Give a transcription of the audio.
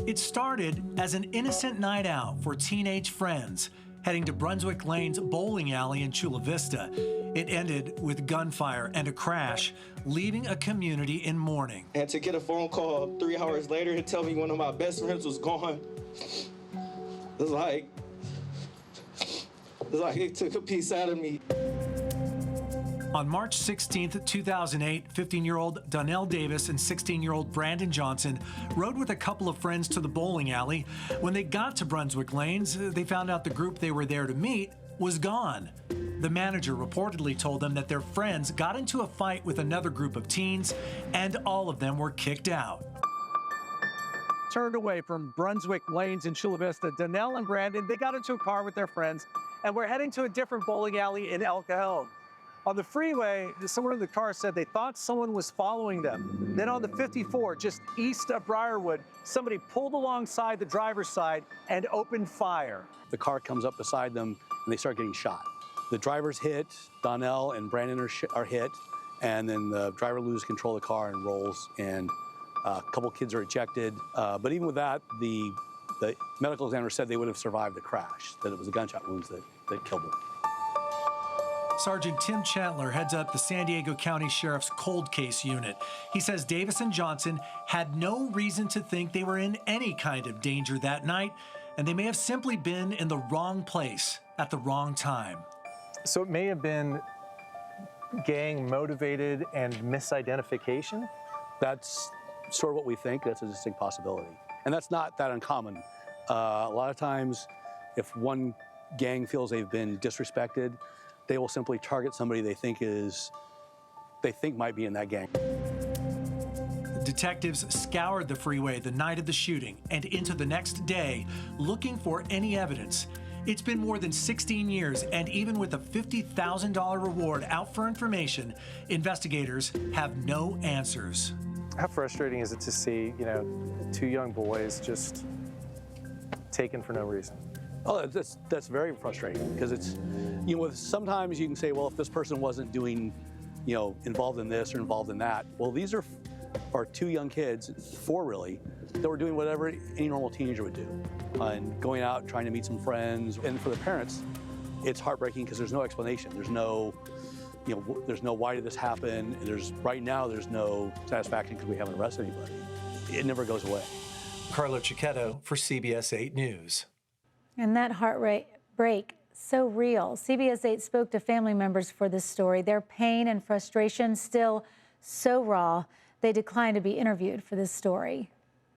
It started as an innocent night out for teenage friends heading to Brunswick Lane's bowling alley in Chula Vista. It ended with gunfire and a crash, leaving a community in mourning. And to get a phone call 3 hours later to tell me one of my best friends was gone, it was like it took a piece out of me. On March 16th, 2008, 15-year-old Donnell Davis and 16-year-old Brandon Johnson rode with a couple of friends to the bowling alley. When they got to Brunswick Lanes, they found out the group they were there to meet was gone. The manager reportedly told them that their friends got into a fight with another group of teens, and all of them were kicked out. Turned away from Brunswick Lanes in Chula Vista, Donnell and Brandon, they got into a car with their friends and were heading to a different bowling alley in El Cajon. On the freeway, someone in the car said they thought someone was following them. Then on the 54, just east of Briarwood, somebody pulled alongside the driver's side and opened fire. The car comes up beside them and they start getting shot. The driver's hit, Donnell and Brandon are hit, and then the driver loses control of the car and rolls, and a couple kids are ejected. But even with that, the medical examiner said they would have survived the crash, that it was the gunshot wounds that killed them. Sergeant Tim Chandler heads up the San Diego County Sheriff's Cold Case Unit. He says Davis and Johnson had no reason to think they were in any kind of danger that night, and they may have simply been in the wrong place at the wrong time. So it may have been gang-motivated and misidentification? That's sort of what we think. That's a distinct possibility. And that's not that uncommon. A lot of times, if one gang feels they've been disrespected, they will simply target somebody they think might be in that gang. Detectives scoured the freeway the night of the shooting and into the next day, looking for any evidence. It's been more than 16 years, and even with a $50,000 reward out for information, investigators have no answers. How frustrating is it to see, two young boys just taken for no reason? Oh, that's very frustrating, because it's, sometimes you can say, well, if this person wasn't doing, involved in this or involved in that. Well, these are two young kids, 4 really, that were doing whatever any normal teenager would do, and going out, trying to meet some friends. And for the parents, it's heartbreaking because there's no explanation. There's no, there's no why did this happen. And right now there's no satisfaction because we haven't arrested anybody. It never goes away. Carlo Cicchetto for CBS 8 News. And that heartbreak, so real. CBS 8 spoke to family members for this story. Their pain and frustration still so raw. They declined to be interviewed for this story.